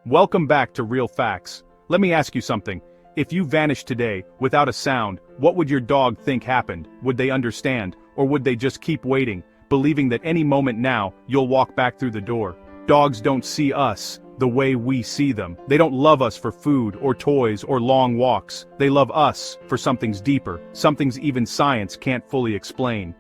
Welcome back to Real Facts. Let me ask you something. If you vanished today, without a sound, what would your dog think happened? Would they understand, or would they just keep waiting, believing that any moment now, you'll walk back through the door? Dogs don't see us the way we see them. They don't love us for food, or toys, or long walks. They love us for something's deeper, something's even science can't fully explain.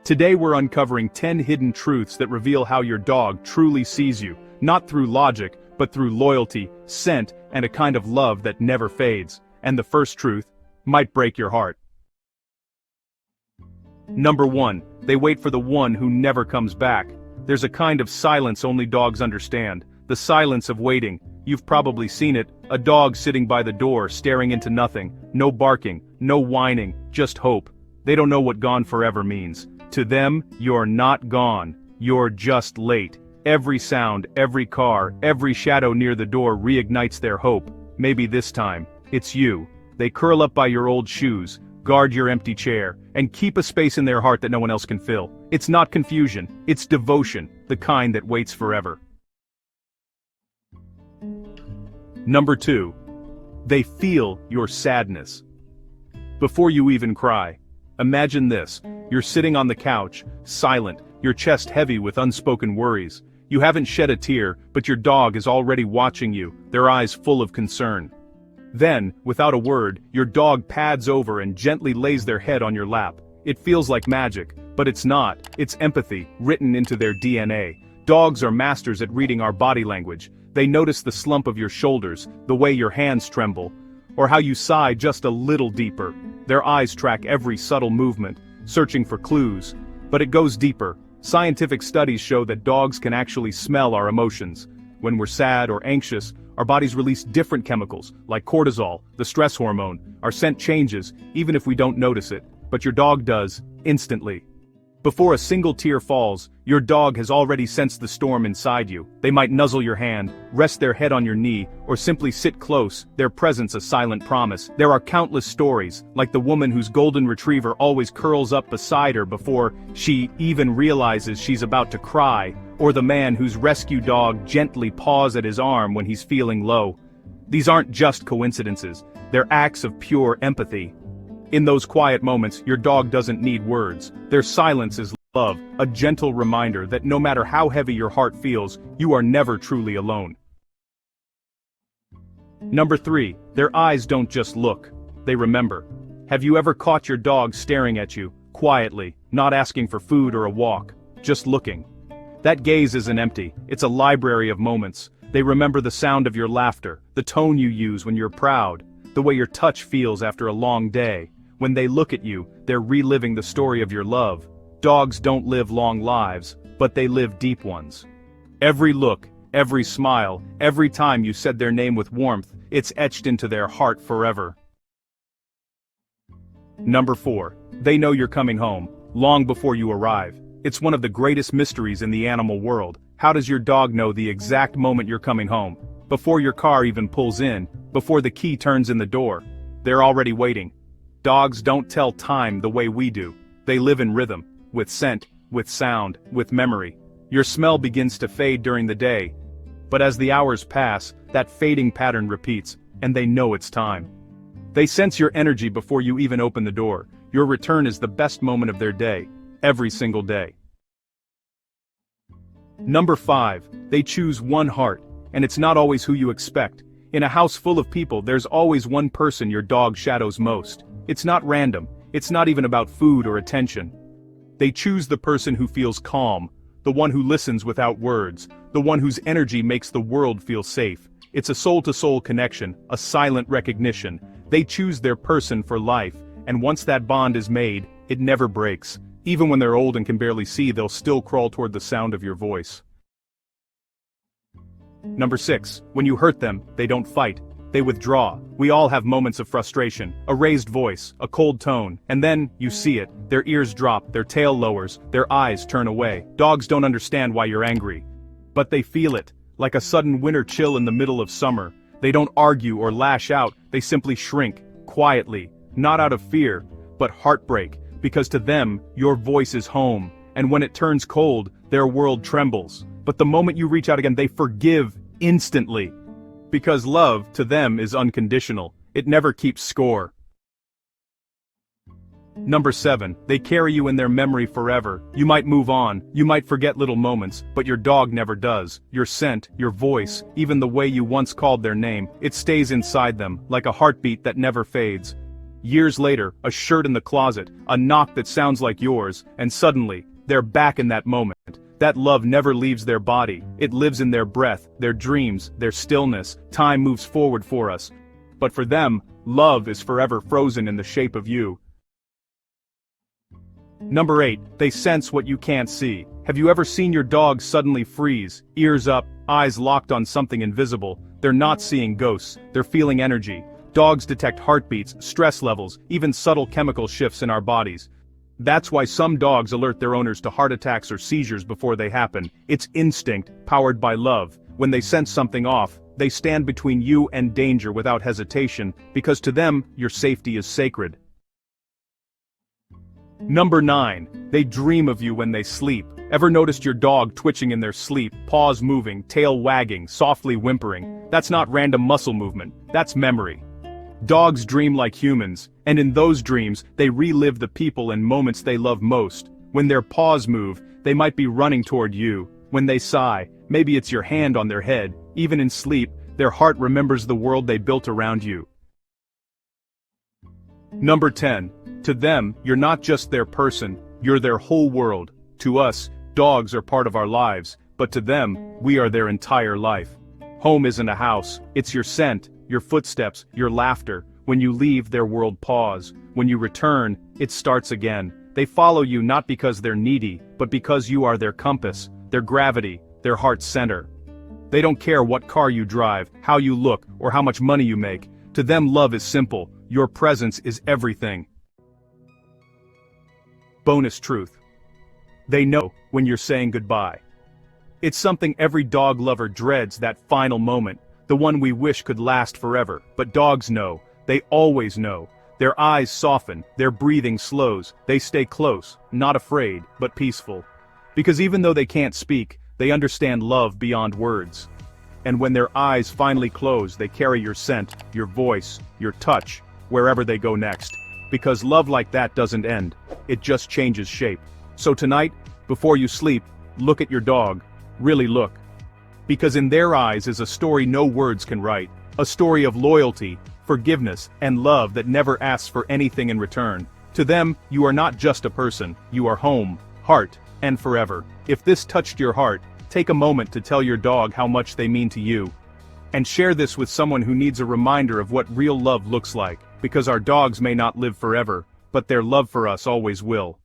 Today we're uncovering 10 hidden truths that reveal how your dog truly sees you, not through logic, but through loyalty, scent, and a kind of love that never fades. And the first truth might break your heart. Number 1. They wait for the one who never comes back. There's a kind of silence only dogs understand. The silence of waiting. You've probably seen it, a dog sitting by the door staring into nothing, no barking, no whining, just hope. They don't know what gone forever means. To them, you're not gone, you're just late. Every sound, every car, every shadow near the door reignites their hope. Maybe this time, it's you. They curl up by your old shoes, guard your empty chair, and keep a space in their heart that no one else can fill. It's not confusion, it's devotion, the kind that waits forever. Number 2. They feel your sadness. Before you even cry. Imagine this, you're sitting on the couch, silent, your chest heavy with unspoken worries. You haven't shed a tear, but your dog is already watching you, their eyes full of concern. Then, without a word, your dog pads over and gently lays their head on your lap. It feels like magic, but it's not. It's empathy, written into their DNA. Dogs are masters at reading our body language. They notice the slump of your shoulders, the way your hands tremble, or how you sigh just a little deeper. Their eyes track every subtle movement, searching for clues. But it goes deeper. Scientific studies show that dogs can actually smell our emotions. When we're sad or anxious, our bodies release different chemicals, like cortisol, the stress hormone. Our scent changes, even if we don't notice it, but your dog does, instantly. Before a single tear falls, your dog has already sensed the storm inside you. They might nuzzle your hand, rest their head on your knee, or simply sit close, their presence a silent promise. There are countless stories, like the woman whose golden retriever always curls up beside her before she even realizes she's about to cry, or the man whose rescue dog gently paws at his arm when he's feeling low. These aren't just coincidences, they're acts of pure empathy. In those quiet moments, your dog doesn't need words. Their silence is love, a gentle reminder that no matter how heavy your heart feels, you are never truly alone. Number 3. Their eyes don't just look, they remember. Have you ever caught your dog staring at you, quietly, not asking for food or a walk, just looking? That gaze isn't empty, it's a library of moments. They remember the sound of your laughter, the tone you use when you're proud, the way your touch feels after a long day. When they look at you, they're reliving the story of your love. Dogs don't live long lives, but they live deep ones. Every look, every smile, every time you said their name with warmth, it's etched into their heart forever. Number 4. They know you're coming home, long before you arrive. It's one of the greatest mysteries in the animal world. How does your dog know the exact moment you're coming home? Before your car even pulls in, before the key turns in the door. They're already waiting. Dogs don't tell time the way we do. They live in rhythm, with scent, with sound, with memory. Your smell begins to fade during the day, but as the hours pass, that fading pattern repeats, and they know it's time. They sense your energy before you even open the door. Your return is the best moment of their day, every single day. Number 5. They choose one heart, and it's not always who you expect. In a house full of people, there's always one person your dog shadows most. It's not random, it's not even about food or attention. They choose the person who feels calm, the one who listens without words, the one whose energy makes the world feel safe. It's a soul-to-soul connection, a silent recognition. They choose their person for life, and once that bond is made, it never breaks. Even when they're old and can barely see, they'll still crawl toward the sound of your voice. Number 6. When you hurt them, they don't fight. They withdraw. We all have moments of frustration, a raised voice, a cold tone, and then, you see it, their ears drop, their tail lowers, their eyes turn away. Dogs don't understand why you're angry. But they feel it, like a sudden winter chill in the middle of summer. They don't argue or lash out, they simply shrink, quietly, not out of fear, but heartbreak, because to them, your voice is home, and when it turns cold, their world trembles. But the moment you reach out again, they forgive instantly. Because love, to them, is unconditional. It never keeps score. Number 7. They carry you in their memory forever. You might move on, you might forget little moments, but your dog never does. Your scent, your voice, even the way you once called their name, it stays inside them, like a heartbeat that never fades. Years later, a shirt in the closet, a knock that sounds like yours, and suddenly, they're back in that moment. That love never leaves their body. It lives in their breath, their dreams, their stillness. Time moves forward for us. But for them, love is forever frozen in the shape of you. Number 8. They sense what you can't see. Have you ever seen your dog suddenly freeze, ears up, eyes locked on something invisible? They're not seeing ghosts, they're feeling energy. Dogs detect heartbeats, stress levels, even subtle chemical shifts in our bodies. That's why some dogs alert their owners to heart attacks or seizures before they happen. It's instinct, powered by love. When they sense something off, they stand between you and danger without hesitation, because to them, your safety is sacred. Number 9. They dream of you when they sleep. Ever noticed your dog twitching in their sleep, paws moving, tail wagging, softly whimpering? That's not random muscle movement, that's memory. Dogs dream like humans, and in those dreams, they relive the people and moments they love most. When their paws move, they might be running toward you. When they sigh, maybe it's your hand on their head. Even in sleep, their heart remembers the world they built around you. Number 10. To them, you're not just their person, you're their whole world. To us, dogs are part of our lives, but to them, we are their entire life. Home isn't a house, it's your scent, your footsteps, your laughter. When you leave, their world pause. When you return, it starts again. They follow you not because they're needy, but because you are their compass, their gravity, their heart's center. They don't care what car you drive, how you look, or how much money you make. To them, love is simple. Your presence is everything. Bonus truth. They know when you're saying goodbye. It's something every dog lover dreads, that final moment, the one we wish could last forever. But dogs know, they always know. Their eyes soften, their breathing slows, they stay close, not afraid, but peaceful. Because even though they can't speak, they understand love beyond words. And when their eyes finally close, they carry your scent, your voice, your touch, wherever they go next. Because love like that doesn't end, it just changes shape. So tonight, before you sleep, look at your dog, really look. Because in their eyes is a story no words can write, a story of loyalty, forgiveness, and love that never asks for anything in return. To them, you are not just a person, you are home, heart, and forever. If this touched your heart, take a moment to tell your dog how much they mean to you. And share this with someone who needs a reminder of what real love looks like, because our dogs may not live forever, but their love for us always will.